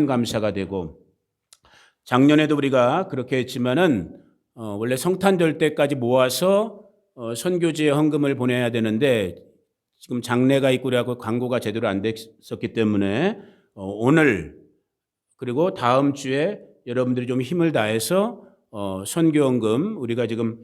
감사가 되고, 작년에도 우리가 그렇게 했지만은 원래 성탄절 때까지 모아서 선교지에 헌금을 보내야 되는데 지금 장례가 있고 그래갖고 광고가 제대로 안 됐었기 때문에 오늘 그리고 다음 주에 여러분들이 좀 힘을 다해서 선교헌금 우리가 지금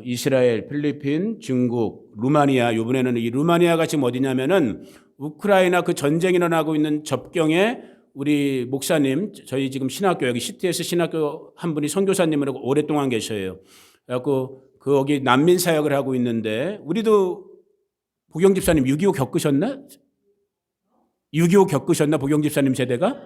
이스라엘, 필리핀, 중국, 루마니아, 이번에는 이 루마니아가 지금 어디냐면은 우크라이나 그 전쟁이 일어나고 있는 접경에 우리 목사님, 저희 지금 신학교, 여기 CTS 신학교 한 분이 선교사님으로 오랫동안 계셔요. 그래갖고 거기 난민 사역을 하고 있는데, 우리도 보경 집사님 6.25 겪으셨나? 6.25 겪으셨나? 보경 집사님 세대가?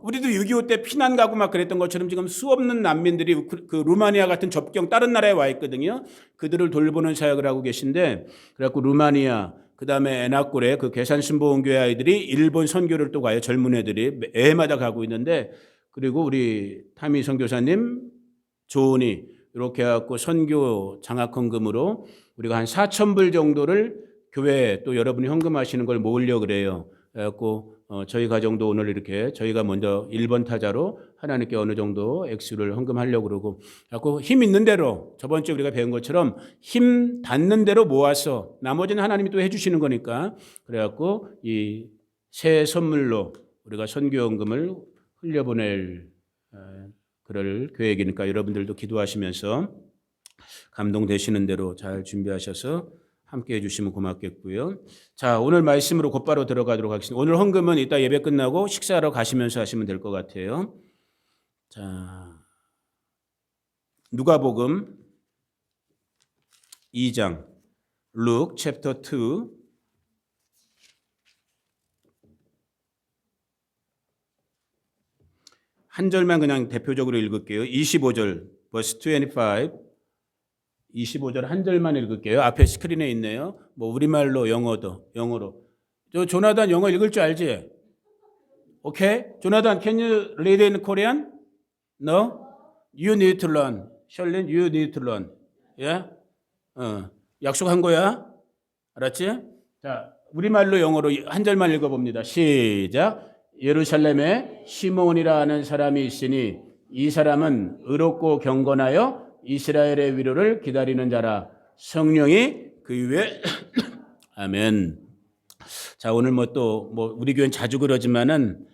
우리도 6.25 때 피난 가고 막 그랬던 것처럼 지금 수없는 난민들이 그 루마니아 같은 접경 다른 나라에 와 있거든요. 그들을 돌보는 사역을 하고 계신데, 그래갖고 루마니아, 그 다음에 에나꼴에 그 계산신보원교회 아이들이 일본 선교를 또 가요. 젊은 애들이 매해마다 가고 있는데, 그리고 우리 타미 선교사님, 조은이 이렇게 해갖고 선교 장학헌금으로 우리가 한 4,000불 정도를 교회에 또 여러분이 헌금하시는 걸 모으려고 그래요. 그래갖고 저희 가정도 오늘 이렇게 저희가 먼저 1번 타자로 하나님께 어느 정도 액수를 헌금하려고 그러고, 그래갖고 힘 있는 대로 저번 주에 우리가 배운 것처럼 힘 닿는 대로 모아서 나머지는 하나님이 또 해주시는 거니까, 그래갖고 이 새 선물로 우리가 선교헌금을 흘려보낼 그럴 계획이니까 여러분들도 기도하시면서 감동되시는 대로 잘 준비하셔서 함께 해주시면 고맙겠고요. 자, 오늘 말씀으로 곧바로 들어가도록 하겠습니다. 오늘 헌금은 이따 예배 끝나고 식사하러 가시면서 하시면 될 것 같아요. 자, 누가복음 2장, Luke chapter 2. 한 절만 그냥 대표적으로 읽을게요. 25절, verse 25. 25절 한 절만 읽을게요. 앞에 스크린에 있네요. 뭐 우리말로 영어로. 저 조나단 영어 읽을 줄 알지? 오케이? 조나단, can you read in Korean? No? You need to learn. Charlene, you need to learn. Yeah? 약속한 거야. 알았지? 자, 우리말로 영어로 한 절만 읽어봅니다. 시작. 예루살렘에 시몬이라는 사람이 있으니 이 사람은 의롭고 경건하여 이스라엘의 위로를 기다리는 자라. 성령이 그 위에 아멘. 자, 오늘 또 우리 교회는 자주 그러지만은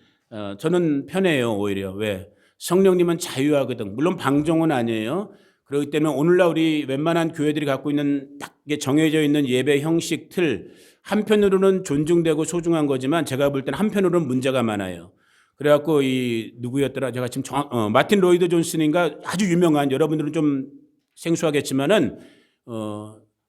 저는 편해요. 오히려. 왜? 성령님은 자유하거든. 물론 방종은 아니에요. 그렇기 때문에 오늘날 우리 웬만한 교회들이 갖고 있는 딱 정해져 있는 예배 형식 틀, 한편으로는 존중되고 소중한 거지만 제가 볼 때는 한편으로는 문제가 많아요. 그래갖고 누구였더라? 제가 지금 마틴 로이드 존슨인가 아주 유명한, 여러분들은 좀 생소하겠지만은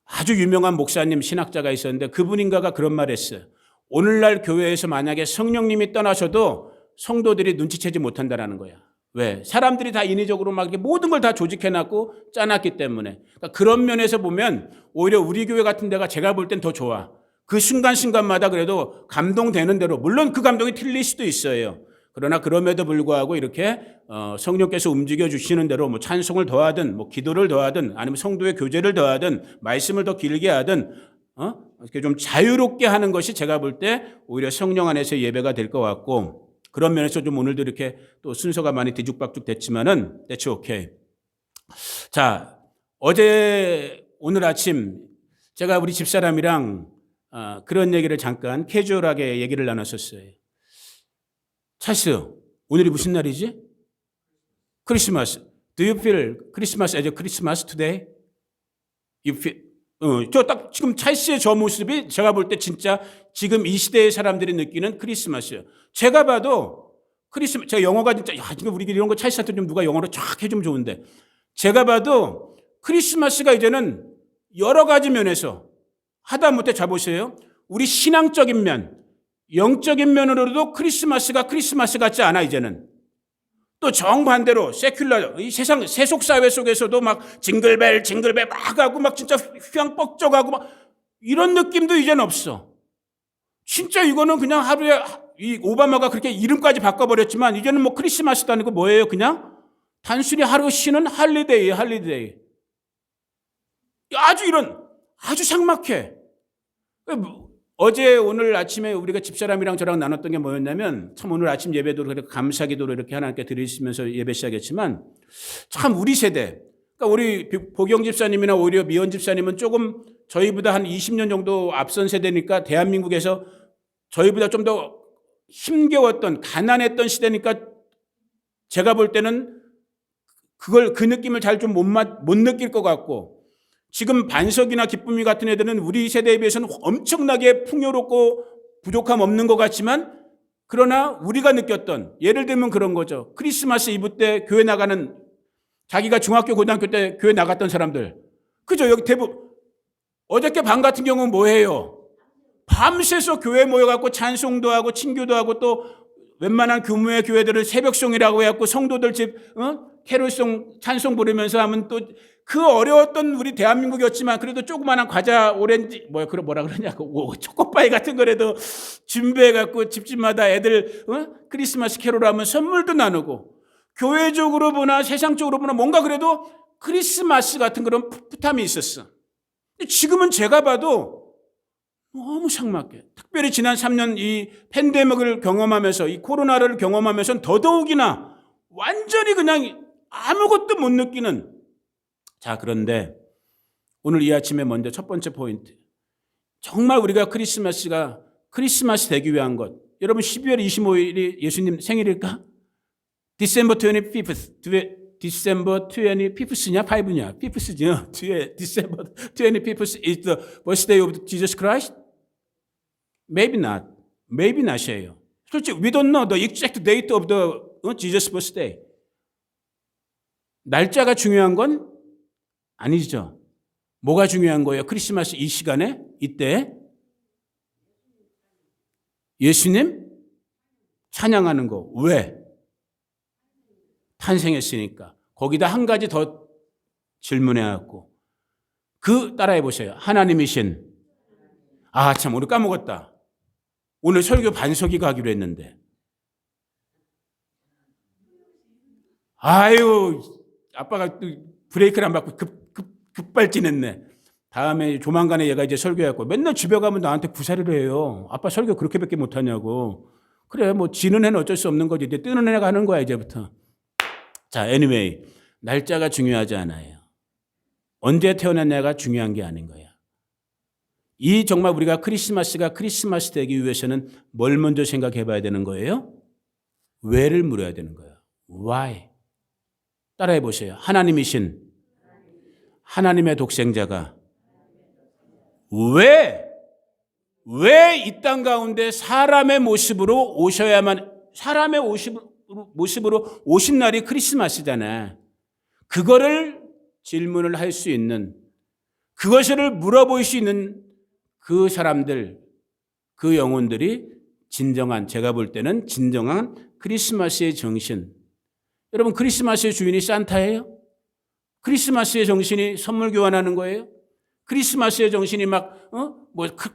아주 유명한 목사님 신학자가 있었는데 그분인가가 그런 말 했어요. 오늘날 교회에서 만약에 성령님이 떠나셔도 성도들이 눈치채지 못한다라는 거야. 왜? 사람들이 다 인위적으로 막 이렇게 모든 걸 다 조직해놨고 짜놨기 때문에. 그러니까 그런 면에서 보면 오히려 우리 교회 같은 데가 제가 볼 땐 더 좋아. 그 순간순간마다 그래도 감동되는 대로, 물론 그 감동이 틀릴 수도 있어요. 그러나 그럼에도 불구하고 이렇게 성령께서 움직여 주시는 대로 뭐 찬송을 더하든 뭐 기도를 더하든 아니면 성도의 교제를 더하든 말씀을 더 길게 하든 이렇게 좀 자유롭게 하는 것이 제가 볼 때 오히려 성령 안에서 예배가 될 것 같고, 그런 면에서 좀 오늘도 이렇게 또 순서가 많이 뒤죽박죽 됐지만은 that's okay. 자, 오늘 아침 제가 우리 집사람이랑 그런 얘기를 잠깐 캐주얼하게 얘기를 나눴었어요. 찰스, 오늘이 무슨 날이지? 크리스마스. Do you feel Christmas as a Christmas today? You feel, 저 딱 지금 찰스의 저 모습이 제가 볼 때 진짜 지금 이 시대의 사람들이 느끼는 크리스마스예요. 제가 봐도 제가 영어가 진짜, 지금 우리끼리 이런 거 찰스한테 좀 누가 영어로 쫙 해주면 좋은데, 제가 봐도 크리스마스가 이제는 여러 가지 면에서 하다못해 자보세요. 우리 신앙적인 면, 영적인 면으로도 크리스마스가 크리스마스 같지 않아, 이제는. 또 정반대로 세큘러, 이 세상 세속 사회 속에서도 막 징글벨 막 하고 막 진짜 휘황 뻑적하고 막 이런 느낌도 이제는 없어. 진짜 이거는 그냥 하루에 이 오바마가 그렇게 이름까지 바꿔버렸지만 이제는 뭐 크리스마스도 아니고 뭐예요? 그냥 단순히 하루 쉬는 할리데이. 아주 삭막해. 어제 오늘 아침에 우리가 집사람이랑 저랑 나눴던 게 뭐였냐면 참 오늘 아침 예배도 그렇게 감사기도를 이렇게 하나님께 드리시면서 예배 시작했지만 참 우리 세대 그러니까 우리 보경 집사님이나 오히려 미연 집사님은 조금 저희보다 한 20년 정도 앞선 세대니까 대한민국에서 저희보다 좀 더 힘겨웠던 가난했던 시대니까 제가 볼 때는 그 느낌을 잘 좀 못 느낄 것 같고 지금 반석이나 기쁨이 같은 애들은 우리 세대에 비해서는 엄청나게 풍요롭고 부족함 없는 것 같지만 그러나 우리가 느꼈던 예를 들면 그런 거죠. 크리스마스 이브 때 교회 나가는 자기가 중학교 고등학교 때 교회 나갔던 사람들 그죠? 여기 대부분 어저께 밤 같은 경우는 뭐 해요? 밤새서 교회 모여갖고 찬송도 하고 친교도 하고 또 웬만한 규모의 교회들을 새벽송이라고 해갖고 성도들 집 캐롤송 찬송 부르면서 하면 또 그 어려웠던 우리 대한민국이었지만 그래도 조그마한 과자 오렌지 뭐라 그러냐고 초코파이 같은 거라도 준비해갖고 집집마다 애들 크리스마스 캐롤하면 선물도 나누고 교회적으로 보나 세상적으로 보나 뭔가 그래도 크리스마스 같은 그런 풋풋함이 있었어. 지금은 제가 봐도 너무 삭막해. 특별히 지난 3년 이 팬데믹을 경험하면서 이 코로나를 경험하면서 더더욱이나 완전히 그냥 아무것도 못 느끼는. 자, 그런데 오늘 이 아침에 먼저 첫 번째 포인트. 정말 우리가 크리스마스 되기 위한 것. 여러분 12월 25일이 예수님 생일일까? December 25th. December 25th냐? 5냐? 5th죠. December 25th is the birthday of Jesus Christ? Maybe not. Maybe not이에요. 솔직히 we don't know the exact date of the Jesus birthday. 날짜가 중요한 건 아니죠. 뭐가 중요한 거예요? 크리스마스 이 시간에 이때 예수님 찬양하는 거. 왜? 탄생했으니까. 거기다 한 가지 더 질문해갖고 따라해 보세요. 하나님이신 참 오늘 까먹었다. 오늘 설교 반석이가 하기로 했는데 아유 아빠가 브레이크를 안 받고 급발진했네. 다음에 조만간에 얘가 이제 설교했고 맨날 집에 가면 나한테 구사를 해요. 아빠 설교 그렇게밖에 못하냐고. 그래 뭐 지는 애는 어쩔 수 없는 거지. 이제 뜨는 애가 하는 거야 이제부터. 자, anyway 날짜가 중요하지 않아요. 언제 태어났냐가 중요한 게 아닌 거야. 이 정말 우리가 크리스마스가 크리스마스 되기 위해서는 뭘 먼저 생각해 봐야 되는 거예요? 왜를 물어야 되는 거예요. Why? 따라해 보세요. 하나님이신 하나님의 독생자가 왜 이 땅 가운데 사람의 모습으로 오셔야만 사람의 모습으로 오신 날이 크리스마스잖아. 그거를 질문을 할 수 있는 그것을 물어볼 수 있는 그 사람들 그 영혼들이 진정한 제가 볼 때는 진정한 크리스마스의 정신. 여러분 크리스마스의 주인이 산타예요? 크리스마스의 정신이 선물 교환하는 거예요? 크리스마스의 정신이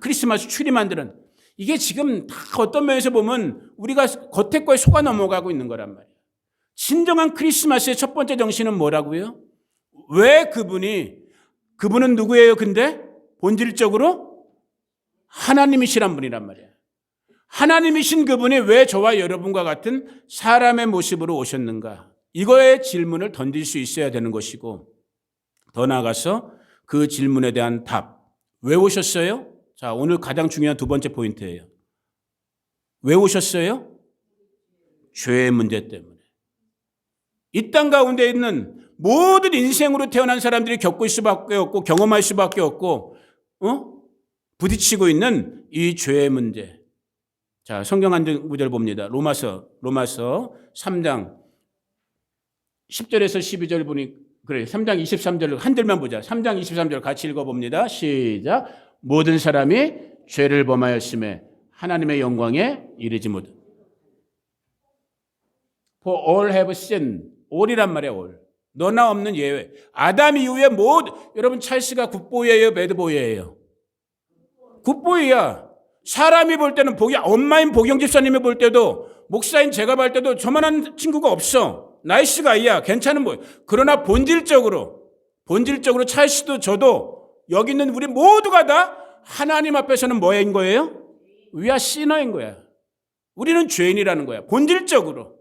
크리스마스 추리 만드는 이게 지금 다 어떤 면에서 보면 우리가 겉에 거에 속아 넘어가고 있는 거란 말이에요. 진정한 크리스마스의 첫 번째 정신은 뭐라고요? 왜 그분은 누구예요? 근데 본질적으로 하나님이시란 분이란 말이에요. 하나님이신 그분이 왜 저와 여러분과 같은 사람의 모습으로 오셨는가? 이거에 질문을 던질 수 있어야 되는 것이고 더 나아가서 그 질문에 대한 답. 왜 오셨어요? 자, 오늘 가장 중요한 두 번째 포인트예요. 왜 오셨어요? 죄의 문제 때문에. 이 땅 가운데 있는 모든 인생으로 태어난 사람들이 겪을 수밖에 없고 경험할 수밖에 없고 부딪히고 있는 이 죄의 문제. 자, 성경 한 구절 봅니다. 로마서 3장 10절에서 12절 보니 그래 3장 23절 한 절만 보자. 3장 23절 같이 읽어봅니다. 시작. 모든 사람이 죄를 범하였음에 하나님의 영광에 이르지 못. For all have sinned. all이란 말이야. all. 너나 없는 예외. 아담 이후에 여러분 찰스가 굿보이예요? 배드보이예요? 굿보이야. 사람이 볼 때는 엄마인 보경 집사님이 볼 때도 목사인 제가 볼 때도 저만한 친구가 없어. 나이스 가이야. 괜찮은 보여. 그러나 본질적으로 찰스도 저도 여기 있는 우리 모두가 다 하나님 앞에서는 뭐인 거예요? We are sinner인 거야. 우리는 죄인이라는 거야. 본질적으로.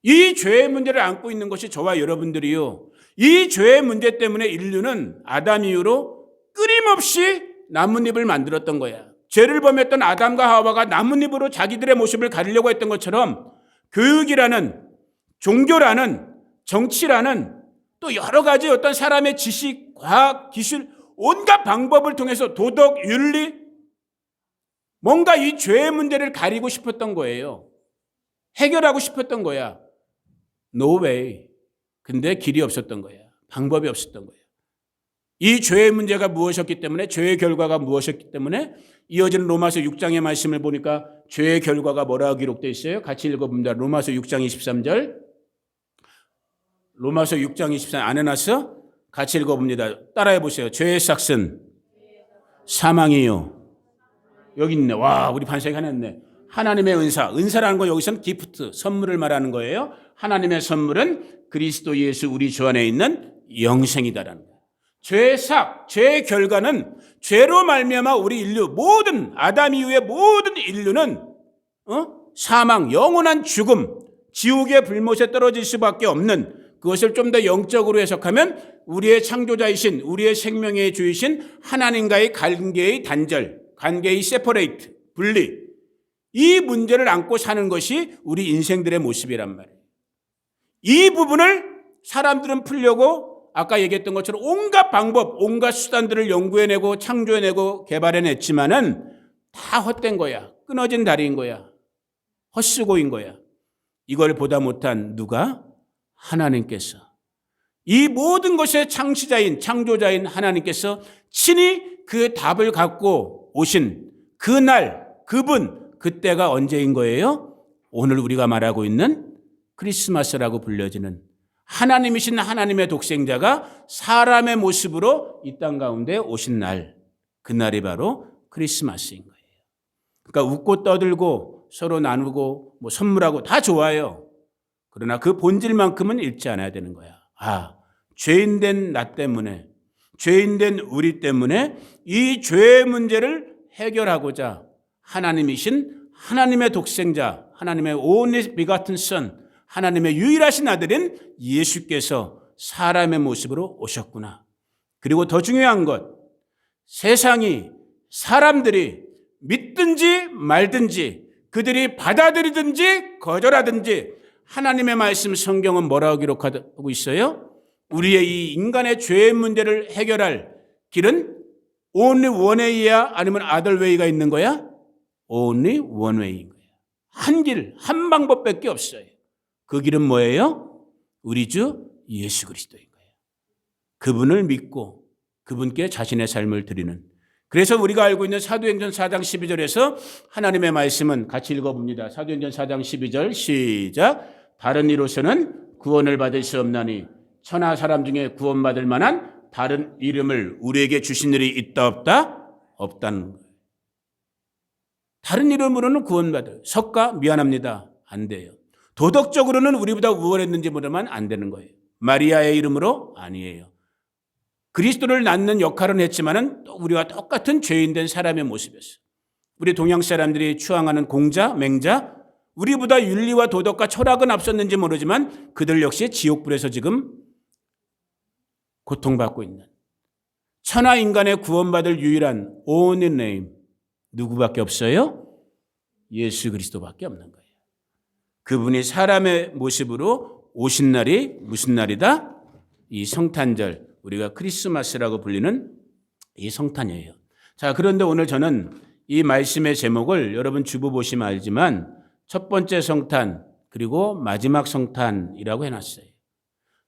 이 죄의 문제를 안고 있는 것이 저와 여러분들이요. 이 죄의 문제 때문에 인류는 아담 이후로 끊임없이 나뭇잎을 만들었던 거야. 죄를 범했던 아담과 하와가 나뭇잎으로 자기들의 모습을 가리려고 했던 것처럼 교육이라는, 종교라는, 정치라는, 또 여러 가지 어떤 사람의 지식, 과학, 기술, 온갖 방법을 통해서 도덕, 윤리, 뭔가 이 죄의 문제를 가리고 싶었던 거예요. 해결하고 싶었던 거야. No way. 근데 길이 없었던 거야. 방법이 없었던 거야. 이 죄의 문제가 무엇이었기 때문에, 죄의 결과가 무엇이었기 때문에 이어지는 로마서 6장의 말씀을 보니까 죄의 결과가 뭐라고 기록되어 있어요? 같이 읽어봅니다. 로마서 6장 23절. 로마서 6장 23절 안 해놨어? 같이 읽어봅니다. 따라해 보세요. 죄의 삭은 사망이요. 여기 있네. 와, 우리 반석이 하나 있네. 하나님의 은사. 은사라는 건 여기서는 기프트, 선물을 말하는 거예요. 하나님의 선물은 그리스도 예수 우리 주 안에 있는 영생이다라는 거예요. 죄의 삭, 죄의 결과는 죄로 말미암아 우리 인류 모든 아담 이후의 모든 인류는 사망, 영원한 죽음, 지옥의 불못에 떨어질 수밖에 없는, 그것을 좀 더 영적으로 해석하면 우리의 창조자이신, 우리의 생명의 주이신 하나님과의 관계의 단절, 관계의 세퍼레이트, 분리, 이 문제를 안고 사는 것이 우리 인생들의 모습이란 말이에요. 이 부분을 사람들은 풀려고 아까 얘기했던 것처럼 온갖 방법, 온갖 수단들을 연구해내고 창조해내고 개발해냈지만은 다 헛된 거야. 끊어진 다리인 거야. 헛수고인 거야. 이걸 보다 못한 누가? 하나님께서. 이 모든 것의 창시자인, 창조자인 하나님께서 친히 그 답을 갖고 오신 그날, 그분, 그때가 언제인 거예요? 오늘 우리가 말하고 있는 크리스마스라고 불려지는 하나님이신 하나님의 독생자가 사람의 모습으로 이 땅 가운데 오신 날, 그날이 바로 크리스마스인 거예요. 그러니까 웃고 떠들고 서로 나누고 뭐 선물하고 다 좋아요. 그러나 그 본질만큼은 잃지 않아야 되는 거야. 아, 죄인된 나 때문에, 죄인된 우리 때문에 이 죄의 문제를 해결하고자 하나님이신 하나님의 독생자, 하나님의 only begotten son, 하나님의 유일하신 아들인 예수께서 사람의 모습으로 오셨구나. 그리고 더 중요한 것, 세상이, 사람들이 믿든지 말든지, 그들이 받아들이든지 거절하든지 하나님의 말씀 성경은 뭐라고 기록하고 있어요? 우리의 이 인간의 죄의 문제를 해결할 길은 only one way야? 아니면 other way가 있는 거야? only one way인 거야. 한 길, 한 방법밖에 없어요. 그 길은 뭐예요? 우리 주 예수 그리스도인 거예요. 그분을 믿고 그분께 자신의 삶을 드리는. 그래서 우리가 알고 있는 사도행전 4장 12절에서 하나님의 말씀은 같이 읽어봅니다. 사도행전 4장 12절 시작. 다른 이로서는 구원을 받을 수 없나니 천하 사람 중에 구원받을 만한 다른 이름을 우리에게 주신 일이 있다 없다? 없다는 거예요. 다른 이름으로는 구원받을. 석가 미안합니다. 안 돼요. 도덕적으로는 우리보다 우월했는지 모르면 안 되는 거예요. 마리아의 이름으로 아니에요. 그리스도를 낳는 역할은 했지만은 또 우리와 똑같은 죄인된 사람의 모습이었어요. 우리 동양 사람들이 추앙하는 공자, 맹자, 우리보다 윤리와 도덕과 철학은 앞섰는지 모르지만 그들 역시 지옥불에서 지금 고통받고 있는 천하 인간의 구원받을 유일한 only name 누구밖에 없어요? 예수 그리스도밖에 없는 거예요. 그분이 사람의 모습으로 오신 날이 무슨 날이다? 이 성탄절, 우리가 크리스마스라고 불리는 이 성탄이에요. 자, 그런데 오늘 저는 이 말씀의 제목을 여러분 주보 보시면 알지만 첫 번째 성탄 그리고 마지막 성탄이라고 해놨어요.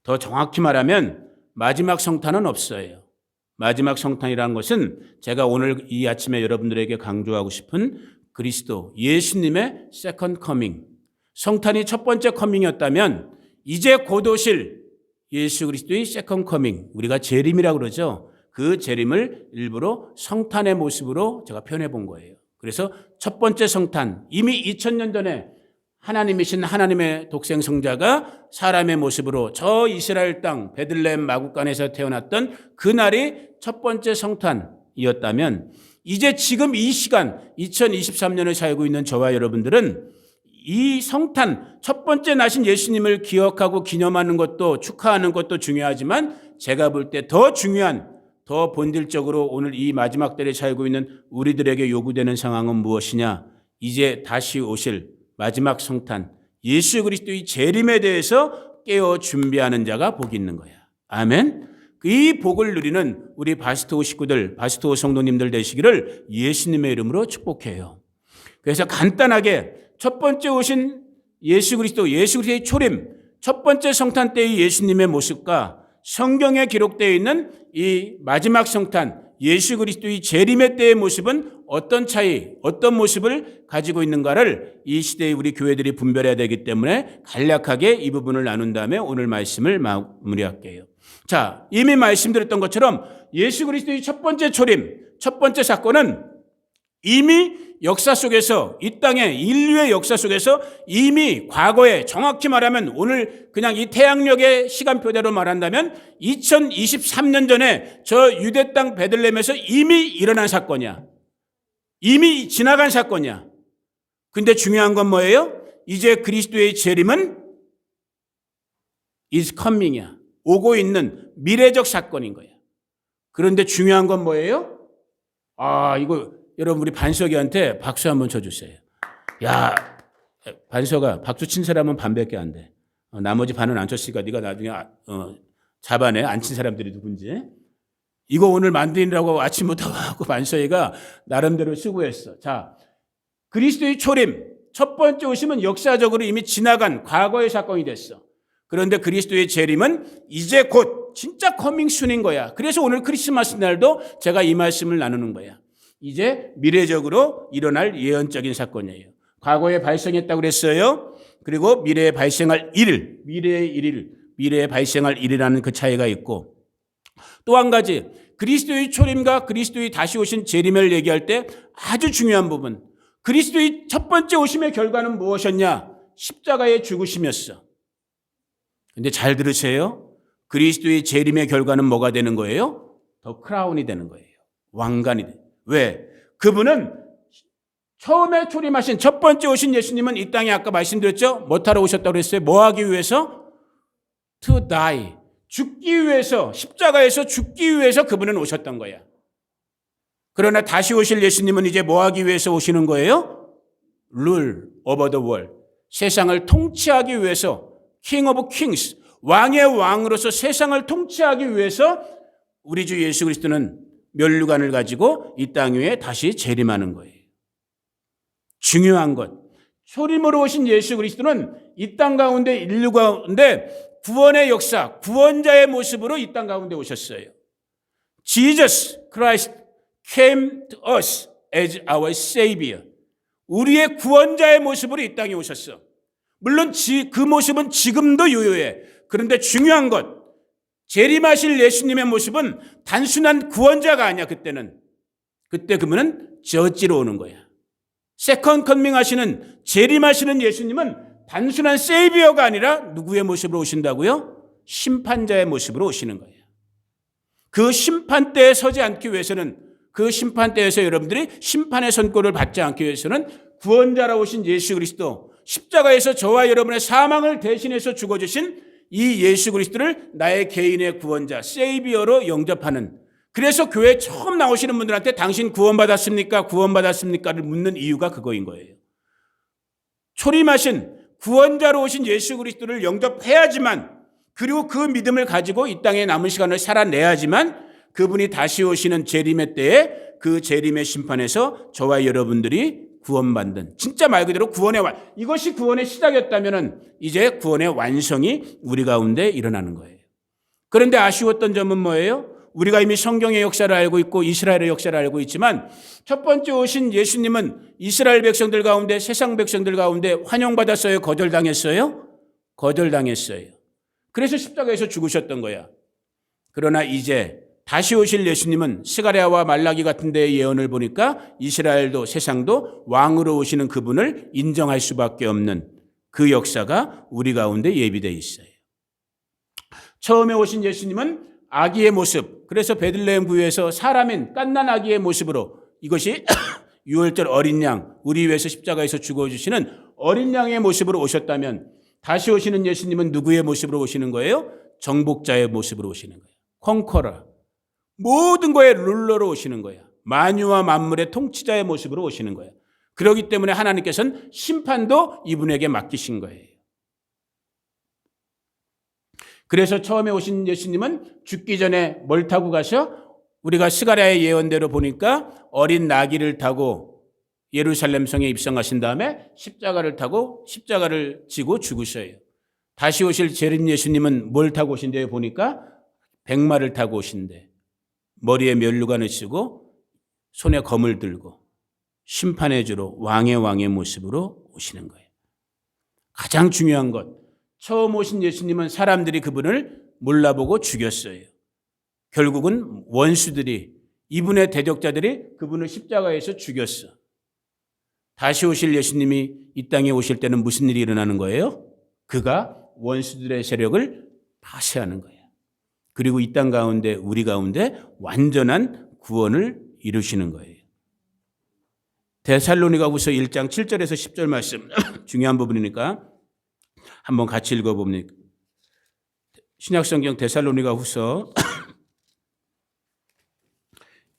더 정확히 말하면 마지막 성탄은 없어요. 마지막 성탄이라는 것은 제가 오늘 이 아침에 여러분들에게 강조하고 싶은 그리스도 예수님의 세컨드 커밍. 성탄이 첫 번째 커밍이었다면 이제 곧 오실 예수 그리스도의 세컨드 커밍, 우리가 재림이라고 그러죠. 그 재림을 일부러 성탄의 모습으로 제가 표현해 본 거예요. 그래서 첫 번째 성탄, 이미 2000년 전에 하나님이신 하나님의 독생성자가 사람의 모습으로 저 이스라엘 땅 베들레헴 마구간에서 태어났던 그날이 첫 번째 성탄이었다면 이제 지금 이 시간 2023년을 살고 있는 저와 여러분들은 이 성탄 첫 번째 나신 예수님을 기억하고 기념하는 것도 축하하는 것도 중요하지만 제가 볼 때 더 중요한 더 본질적으로 오늘 이 마지막 때에 살고 있는 우리들에게 요구되는 상황은 무엇이냐? 이제 다시 오실 마지막 성탄 예수 그리스도의 재림에 대해서 깨어 준비하는 자가 복이 있는 거야. 아멘. 이 복을 누리는 우리 바스토 식구들, 바스토 성도님들 되시기를 예수님의 이름으로 축복해요. 그래서 간단하게 첫 번째 오신 예수 그리스도의 초림, 첫 번째 성탄 때의 예수님의 모습과 성경에 기록되어 있는 이 마지막 성탄, 예수 그리스도의 재림의 때의 모습은 어떤 차이, 어떤 모습을 가지고 있는가를 이 시대의 우리 교회들이 분별해야 되기 때문에 간략하게 이 부분을 나눈 다음에 오늘 말씀을 마무리할게요. 자, 이미 말씀드렸던 것처럼 예수 그리스도의 첫 번째 초림, 첫 번째 사건은 이미 역사 속에서 이 땅의 인류의 역사 속에서 이미 과거에 정확히 말하면 오늘 그냥 이 태양력의 시간표대로 말한다면 2023년 전에 저 유대 땅 베들레헴에서 이미 일어난 사건이야. 이미 지나간 사건이야. 근데 중요한 건 뭐예요? 이제 그리스도의 재림은 is coming이야. 오고 있는 미래적 사건인 거야. 그런데 중요한 건 뭐예요? 이거 여러분 우리 반석이한테 박수 한번 쳐주세요. 야, 반석아, 박수 친 사람은 반밖에 안 돼. 나머지 반은 안 쳤으니까 네가 나중에 잡아내. 안 친 사람들이 누군지. 이거 오늘 만드느라고 아침부터 하고 반석이가 나름대로 수고했어. 자, 그리스도의 초림, 첫 번째 오심은 역사적으로 이미 지나간 과거의 사건이 됐어. 그런데 그리스도의 재림은 이제 곧 진짜 커밍순인 거야. 그래서 오늘 크리스마스 날도 제가 이 말씀을 나누는 거야. 이제 미래적으로 일어날 예언적인 사건이에요. 과거에 발생했다고 그랬어요. 그리고 미래에 발생할 일, 미래에 발생할 일이라는 그 차이가 있고 또 한 가지 그리스도의 초림과 그리스도의 다시 오신 재림을 얘기할 때 아주 중요한 부분 그리스도의 첫 번째 오심의 결과는 무엇이었냐? 십자가의 죽으심이었어. 근데 잘 들으세요. 그리스도의 재림의 결과는 뭐가 되는 거예요? 더 크라운이 되는 거예요. 왕관이 돼요. 왜? 그분은 처음에 초림하신 첫 번째 오신 예수님은 이 땅에 아까 말씀드렸죠? 뭐 타러 오셨다고 그랬어요? 뭐 하기 위해서? To die. 죽기 위해서, 십자가에서 죽기 위해서 그분은 오셨던 거야. 그러나 다시 오실 예수님은 이제 뭐 하기 위해서 오시는 거예요? Rule over the world. 세상을 통치하기 위해서 King of Kings, 왕의 왕으로서 세상을 통치하기 위해서 우리 주 예수 그리스도는 면류관을 가지고 이 땅 위에 다시 재림하는 거예요. 중요한 것. 초림으로 오신 예수 그리스도는 이 땅 가운데 인류 가운데 구원의 역사, 구원자의 모습으로 이 땅 가운데 오셨어요. Jesus Christ came to us as our Savior. 우리의 구원자의 모습으로 이 땅에 오셨어. 물론 그 모습은 지금도 유효해. 그런데 중요한 것. 재림하실 예수님의 모습은 단순한 구원자가 아니야. 그때 그분은 저지로 오는 거야. 세컨 커밍 하시는 재림하시는 예수님은 단순한 세이비어가 아니라 누구의 모습으로 오신다고요? 심판자의 모습으로 오시는 거예요. 그 심판대에 서지 않기 위해서는 그 심판대에서 여러분들이 심판의 선고를 받지 않기 위해서는 구원자로 오신 예수 그리스도 십자가에서 저와 여러분의 사망을 대신해서 죽어주신 이 예수 그리스도를 나의 개인의 구원자, 세이비어로 영접하는 그래서 교회에 처음 나오시는 분들한테 당신 구원받았습니까? 구원받았습니까?를 묻는 이유가 그거인 거예요. 초림하신 구원자로 오신 예수 그리스도를 영접해야지만 그리고 그 믿음을 가지고 이 땅에 남은 시간을 살아내야지만 그분이 다시 오시는 재림의 때에 그 재림의 심판에서 저와 여러분들이 구원받는 진짜 말 그대로 이것이 구원의 시작이었다면 이제 구원의 완성이 우리 가운데 일어나는 거예요. 그런데 아쉬웠던 점은 뭐예요? 우리가 이미 성경의 역사를 알고 있고 이스라엘의 역사를 알고 있지만 첫 번째 오신 예수님은 이스라엘 백성들 가운데 세상 백성들 가운데 환영받았어요? 거절당했어요? 거절당했어요. 그래서 십자가에서 죽으셨던 거야. 그러나 이제 다시 오실 예수님은 스가랴와 말라기 같은 데의 예언을 보니까 이스라엘도 세상도 왕으로 오시는 그분을 인정할 수밖에 없는 그 역사가 우리 가운데 예비되어 있어요. 처음에 오신 예수님은 아기의 모습, 그래서 베들레헴 구유에서 사람인 갓난 아기의 모습으로 이것이 유월절 어린 양, 우리 위해서 십자가에서 죽어주시는 어린 양의 모습으로 오셨다면 다시 오시는 예수님은 누구의 모습으로 오시는 거예요? 정복자의 모습으로 오시는 거예요. 컨커러, 모든 거의 룰러로 오시는 거예요. 만유와 만물의 통치자의 모습으로 오시는 거예요. 그렇기 때문에 하나님께서는 심판도 이분에게 맡기신 거예요. 그래서 처음에 오신 예수님은 죽기 전에 뭘 타고 가셔? 우리가 스가랴의 예언대로 보니까 어린 나귀를 타고 예루살렘 성에 입성하신 다음에 십자가를 타고 십자가를 지고 죽으셔요. 다시 오실 재림 예수님은 뭘 타고 오신대요? 보니까 백마를 타고 오신대. 머리에 면류관을 쓰고 손에 검을 들고 심판의 주로 왕의 모습으로 오시는 거예요. 가장 중요한 것, 처음 오신 예수님은 사람들이 그분을 몰라보고 죽였어요. 결국은 원수들이, 이분의 대적자들이 그분을 십자가에서 죽였어. 다시 오실 예수님이 이 땅에 오실 때는 무슨 일이 일어나는 거예요? 그가 원수들의 세력을 파쇄하는 거예요. 그리고 이 땅 가운데, 우리 가운데 완전한 구원을 이루시는 거예요. 데살로니가후서 1장 7절에서 10절 말씀 중요한 부분이니까 한번 같이 읽어봅니다. 신약성경 데살로니가후서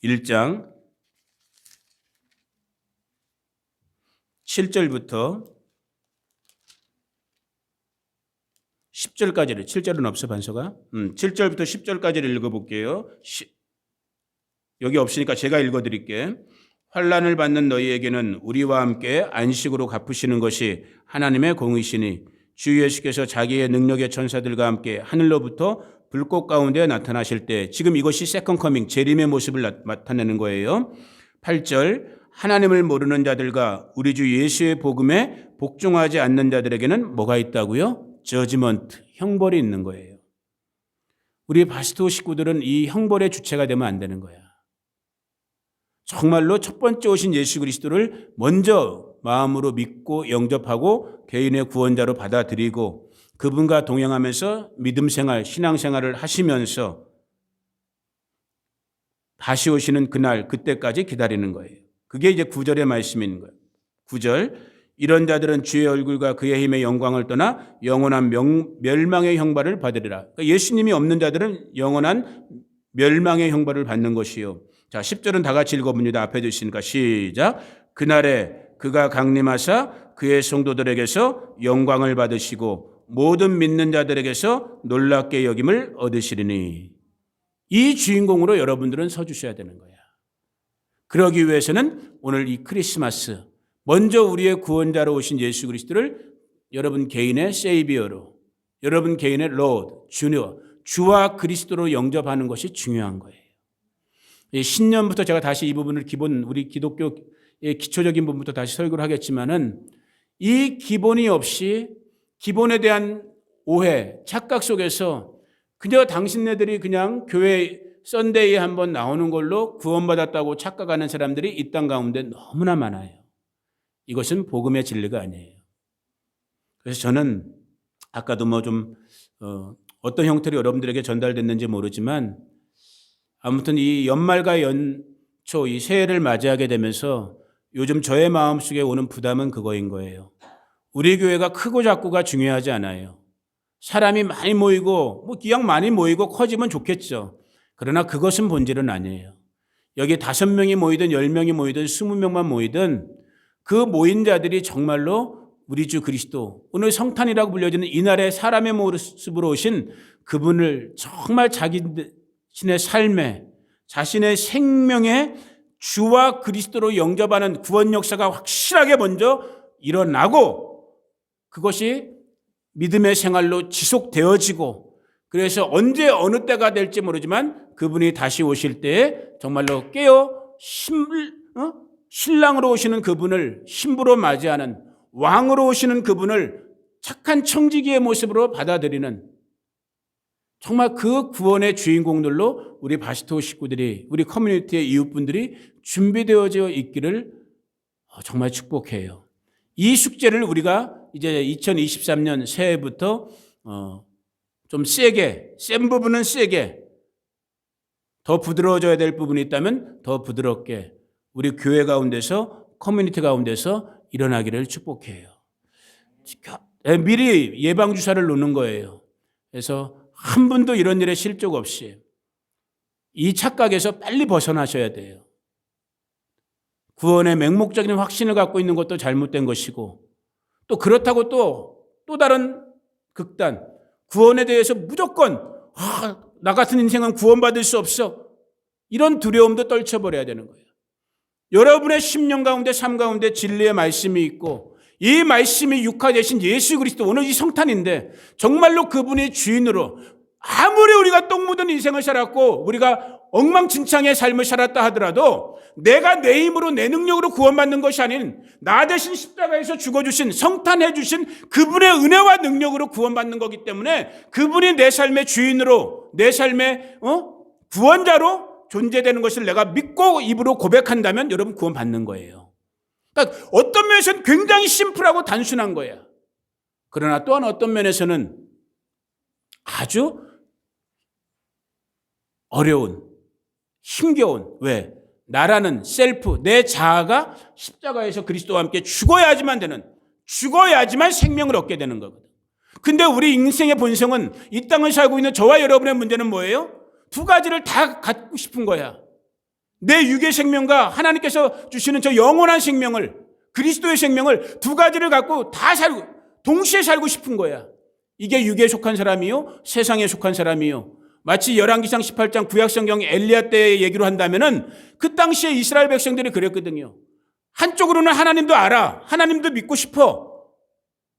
1장 7절부터 10절까지를, 7절은 없어 반서가? 7절부터 10절까지를 읽어볼게요. 여기 없으니까 제가 읽어드릴게. 환난을 받는 너희에게는 우리와 함께 안식으로 갚으시는 것이 하나님의 공의시니 주 예수께서 자기의 능력의 천사들과 함께 하늘로부터 불꽃 가운데 나타나실 때, 지금 이것이 세컨 커밍, 재림의 모습을 나타내는 거예요. 8절, 하나님을 모르는 자들과 우리 주 예수의 복음에 복종하지 않는 자들에게는 뭐가 있다고요? 저지먼트, 형벌이 있는 거예요. 우리 바스토 식구들은 이 형벌의 주체가 되면 안 되는 거야. 정말로 첫 번째 오신 예수 그리스도를 먼저 마음으로 믿고 영접하고 개인의 구원자로 받아들이고 그분과 동행하면서 믿음 생활, 신앙 생활을 하시면서 다시 오시는 그날, 그때까지 기다리는 거예요. 그게 이제 9절의 말씀인 거예요. 9절, 이런 자들은 주의 얼굴과 그의 힘의 영광을 떠나 영원한 멸망의 형벌을 받으리라. 그러니까 예수님이 없는 자들은 영원한 멸망의 형벌을 받는 것이요. 자, 10절은 다 같이 읽어봅니다. 앞에 주시니까 시작. 그날에 그가 강림하사 그의 성도들에게서 영광을 받으시고 모든 믿는 자들에게서 놀랍게 여김을 얻으시리니, 이 주인공으로 여러분들은 서주셔야 되는 거야. 그러기 위해서는 오늘 이 크리스마스, 먼저 우리의 구원자로 오신 예수 그리스도를 여러분 개인의 세이비어로, 여러분 개인의 로드, 주와 그리스도로 영접하는 것이 중요한 거예요. 신년부터 제가 다시 이 부분을 우리 기독교의 기초적인 부분부터 다시 설교를 하겠지만은, 이 기본이 없이 기본에 대한 오해, 착각 속에서 그저 당신네들이 그냥 교회 썬데이에 한번 나오는 걸로 구원받았다고 착각하는 사람들이 이 땅 가운데 너무나 많아요. 이것은 복음의 진리가 아니에요. 그래서 저는 아까도 어떤 형태로 여러분들에게 전달됐는지 모르지만, 아무튼 이 연말과 연초 이 새해를 맞이하게 되면서 요즘 저의 마음속에 오는 부담은 그거인 거예요. 우리 교회가 크고 작고가 중요하지 않아요. 사람이 많이 모이고 기왕 많이 모이고 커지면 좋겠죠. 그러나 그것은 본질은 아니에요. 여기 5명이 모이든 10명이 모이든 20명만 모이든 그 모인 자들이 정말로 우리 주 그리스도, 오늘 성탄이라고 불려지는 이날의 사람의 모습으로 오신 그분을 정말 자신의 삶에, 자신의 생명에 주와 그리스도로 영접하는 구원 역사가 확실하게 먼저 일어나고, 그것이 믿음의 생활로 지속되어지고, 그래서 언제 어느 때가 될지 모르지만 그분이 다시 오실 때에 정말로 신랑으로 오시는 그분을 신부로 맞이하는, 왕으로 오시는 그분을 착한 청지기의 모습으로 받아들이는, 정말 그 구원의 주인공들로 우리 바스토 식구들이, 우리 커뮤니티의 이웃분들이 준비되어져 있기를 정말 축복해요. 이 숙제를 우리가 이제 2023년 새해부터 좀 세게, 센 부분은 세게, 더 부드러워져야 될 부분이 있다면 더 부드럽게, 우리 교회 가운데서 커뮤니티 가운데서 일어나기를 축복해요. 미리 예방주사를 놓는 거예요. 그래서 한 분도 이런 일에 실족 없이 이 착각에서 빨리 벗어나셔야 돼요. 구원의 맹목적인 확신을 갖고 있는 것도 잘못된 것이고, 또 그렇다고 또 다른 극단, 구원에 대해서 무조건 나 같은 인생은 구원받을 수 없어, 이런 두려움도 떨쳐버려야 되는 거예요. 여러분의 심령 가운데, 삶 가운데 진리의 말씀이 있고, 이 말씀이 육화되신 예수 그리스도, 오늘 이 성탄인데 정말로 그분이 주인으로, 아무리 우리가 똥 묻은 인생을 살았고 우리가 엉망진창의 삶을 살았다 하더라도 내가 내 힘으로 내 능력으로 구원받는 것이 아닌 나 대신 십자가에서 죽어주신, 성탄해 주신 그분의 은혜와 능력으로 구원받는 거기 때문에 그분이 내 삶의 주인으로, 내 삶의 구원자로 존재되는 것을 내가 믿고 입으로 고백한다면 여러분 구원받는 거예요. 그러니까 어떤 면에서는 굉장히 심플하고 단순한 거야. 그러나 또한 어떤 면에서는 아주 어려운, 힘겨운, 왜? 나라는 셀프, 내 자아가 십자가에서 그리스도와 함께 죽어야지만 되는, 죽어야지만 생명을 얻게 되는 거거든. 근데 우리 인생의 본성은, 이 땅을 살고 있는 저와 여러분의 문제는 뭐예요? 두 가지를 다 갖고 싶은 거야. 내 육의 생명과 하나님께서 주시는 저 영원한 생명을, 그리스도의 생명을 두 가지를 갖고 다 살고, 동시에 살고 싶은 거야. 이게 육에 속한 사람이요, 세상에 속한 사람이요. 마치 열왕기상 18장 구약성경 엘리야 때의 얘기로 한다면은 그 당시에 이스라엘 백성들이 그랬거든요. 한쪽으로는 하나님도 알아, 하나님도 믿고 싶어,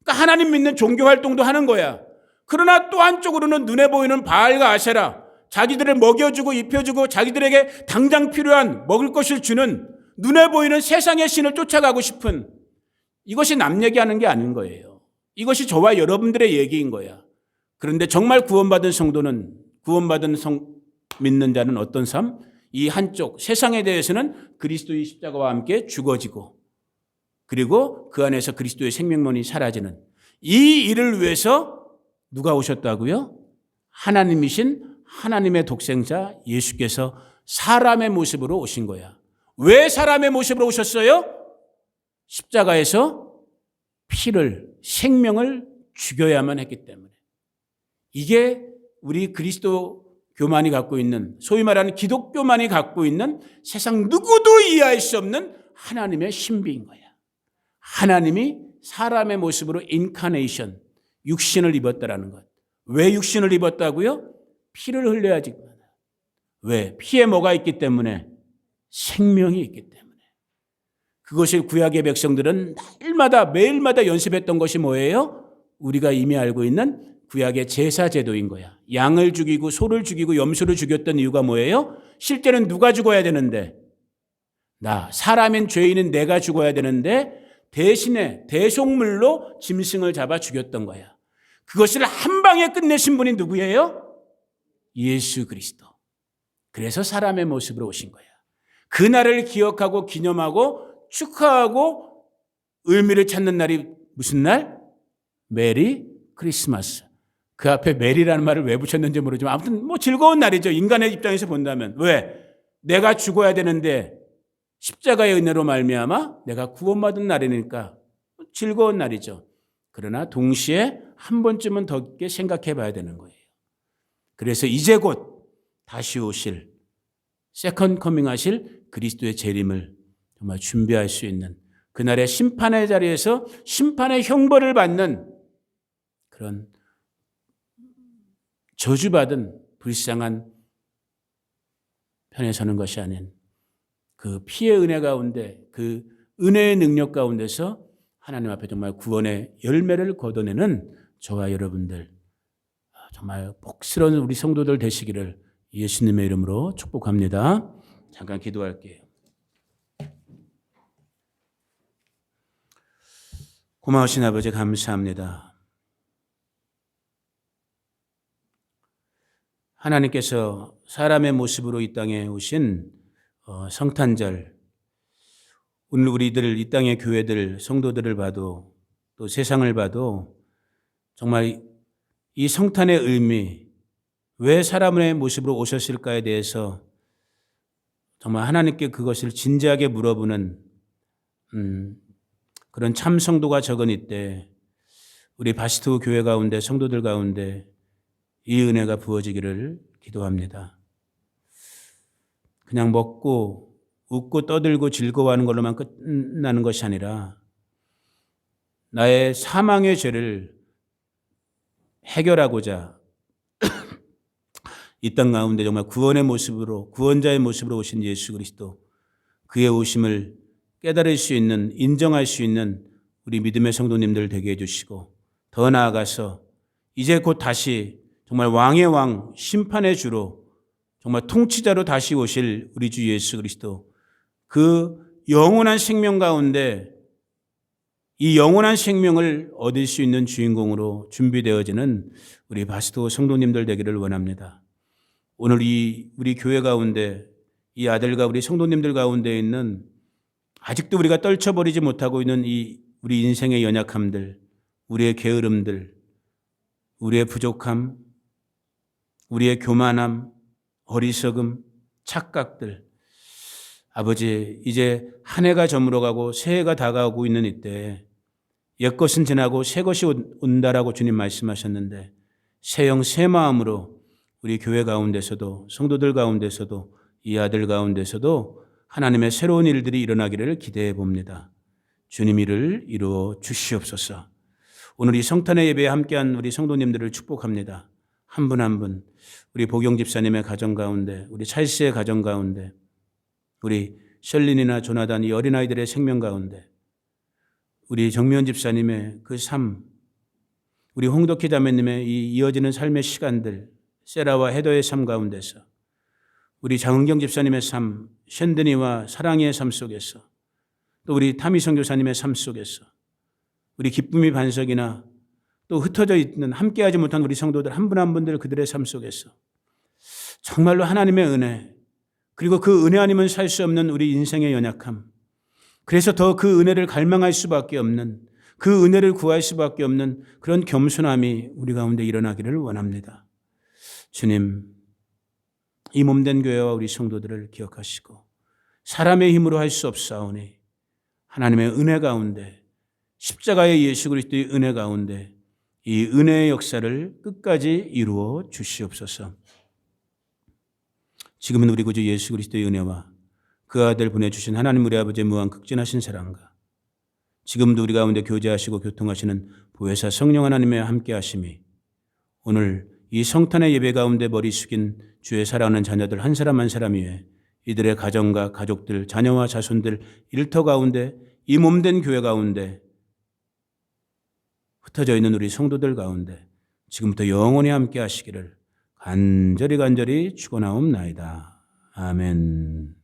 그러니까 하나님 믿는 종교 활동도 하는 거야. 그러나 또 한쪽으로는 눈에 보이는 바알과 아세라, 자기들을 먹여주고 입혀주고 자기들에게 당장 필요한 먹을 것을 주는 눈에 보이는 세상의 신을 쫓아가고 싶은, 이것이 남 얘기하는 게 아닌 거예요. 이것이 저와 여러분들의 얘기인 거야. 그런데 정말 구원받은 성도는, 믿는 자는 어떤 삶? 이 한쪽 세상에 대해서는 그리스도의 십자가와 함께 죽어지고, 그리고 그 안에서 그리스도의 생명론이 사라지는 이 일을 위해서 누가 오셨다고요? 하나님이신 하나님의 독생자 예수께서 사람의 모습으로 오신 거야. 왜 사람의 모습으로 오셨어요? 십자가에서 피를, 생명을 죽여야만 했기 때문에. 이게 우리 그리스도교만이 갖고 있는, 소위 말하는 기독교만이 갖고 있는 세상 누구도 이해할 수 없는 하나님의 신비인 거야. 하나님이 사람의 모습으로 인카네이션, 육신을 입었다라는 것. 왜 육신을 입었다고요? 피를 흘려야지. 왜? 피에 뭐가 있기 때문에? 생명이 있기 때문에. 그것이 구약의 백성들은 날마다 매일마다 연습했던 것이 뭐예요? 우리가 이미 알고 있는 구약의 제사 제도인 거야. 양을 죽이고 소를 죽이고 염소를 죽였던 이유가 뭐예요? 실제는 누가 죽어야 되는데, 사람인 죄인은 내가 죽어야 되는데 대신에 대속물로 짐승을 잡아 죽였던 거야. 그것을 한 방에 끝내신 분이 누구예요? 예수 그리스도. 그래서 사람의 모습으로 오신 거야. 그날을 기억하고 기념하고 축하하고 의미를 찾는 날이 무슨 날? 메리 크리스마스. 그 앞에 메리라는 말을 왜 붙였는지 모르지만 아무튼 즐거운 날이죠. 인간의 입장에서 본다면. 왜? 내가 죽어야 되는데 십자가의 은혜로 말미암아 내가 구원받은 날이니까 즐거운 날이죠. 그러나 동시에 한 번쯤은 더 깊게 생각해 봐야 되는 거예요. 그래서 이제 곧 다시 오실, 세컨 커밍 하실 그리스도의 재림을 정말 준비할 수 있는, 그날의 심판의 자리에서 심판의 형벌을 받는 그런 저주받은 불쌍한 편에 서는 것이 아닌 그 피의 은혜 가운데, 그 은혜의 능력 가운데서 하나님 앞에 정말 구원의 열매를 거둬내는 저와 여러분들, 정말 복스러운 우리 성도들 되시기를 예수님의 이름으로 축복합니다. 잠깐 기도할게요. 고마우신 아버지 감사합니다. 하나님께서 사람의 모습으로 이 땅에 오신 성탄절, 오늘 우리들 이 땅의 교회들, 성도들을 봐도 또 세상을 봐도 정말 이 성탄의 의미, 왜 사람의 모습으로 오셨을까에 대해서 정말 하나님께 그것을 진지하게 물어보는 그런 참 성도가 적은 이때 우리 바스트 교회 가운데 성도들 가운데 이 은혜가 부어지기를 기도합니다. 그냥 먹고 웃고 떠들고 즐거워하는 걸로만 끝나는 것이 아니라 나의 사망의 죄를 해결하고자 이 땅 가운데 정말 구원의 모습으로 구원자의 모습으로 오신 예수 그리스도 그의 오심을 깨달을 수 있는 인정할 수 있는 우리 믿음의 성도님들 되게 해주시고 더 나아가서 이제 곧 다시 정말 왕의 왕 심판의 주로 정말 통치자로 다시 오실 우리 주 예수 그리스도 그 영원한 생명 가운데 이 영원한 생명을 얻을 수 있는 주인공으로 준비되어지는 우리 바스토 성도님들 되기를 원합니다. 오늘 우리 교회 가운데 이 아들과 우리 성도님들 가운데 있는 아직도 우리가 떨쳐버리지 못하고 있는 이 우리 인생의 연약함들, 우리의 게으름들, 우리의 부족함, 우리의 교만함, 어리석음, 착각들. 아버지, 이제 한 해가 저물어가고 새해가 다가오고 있는 이때 옛것은 지나고 새것이 온다라고 주님 말씀하셨는데 새영 새 마음으로 우리 교회 가운데서도 성도들 가운데서도 이 아들 가운데서도 하나님의 새로운 일들이 일어나기를 기대해 봅니다. 주님 이를 이루어 주시옵소서. 오늘 이 성탄의 예배에 함께한 우리 성도님들을 축복합니다. 한 분 한 분 우리 보경 집사님의 가정 가운데 우리 찰스의 가정 가운데 우리 셜린이나 조나단 이 어린아이들의 생명 가운데 우리 정미원 집사님의 그 삶 우리 홍덕희 자매님의 이 이어지는 삶의 시간들 세라와 헤더의 삶 가운데서 우리 장은경 집사님의 삶 쉔드니와 사랑의 삶 속에서 또 우리 타미성 교사님의 삶 속에서 우리 기쁨이 반석이나 또 흩어져 있는 함께하지 못한 우리 성도들 한 분 한 분들 그들의 삶 속에서 정말로 하나님의 은혜 그리고 그 은혜 아니면 살 수 없는 우리 인생의 연약함 그래서 더 그 은혜를 갈망할 수밖에 없는 그 은혜를 구할 수밖에 없는 그런 겸손함이 우리 가운데 일어나기를 원합니다. 주님 이 몸된 교회와 우리 성도들을 기억하시고 사람의 힘으로 할 수 없사오니 하나님의 은혜 가운데 십자가의 예수 그리스도의 은혜 가운데 이 은혜의 역사를 끝까지 이루어 주시옵소서. 지금은 우리 구주 예수 그리스도의 은혜와 그 아들 보내주신 하나님 우리 아버지의 무한 극진하신 사랑과 지금도 우리 가운데 교제하시고 교통하시는 보혜사 성령 하나님의 함께하심이 오늘 이 성탄의 예배 가운데 머리 숙인 주의 사랑하는 자녀들 한 사람 한 사람 위에 이들의 가정과 가족들 자녀와 자손들 일터 가운데 이 몸된 교회 가운데 흩어져 있는 우리 성도들 가운데 지금부터 영원히 함께 하시기를 간절히 축원하옵나이다. 아멘.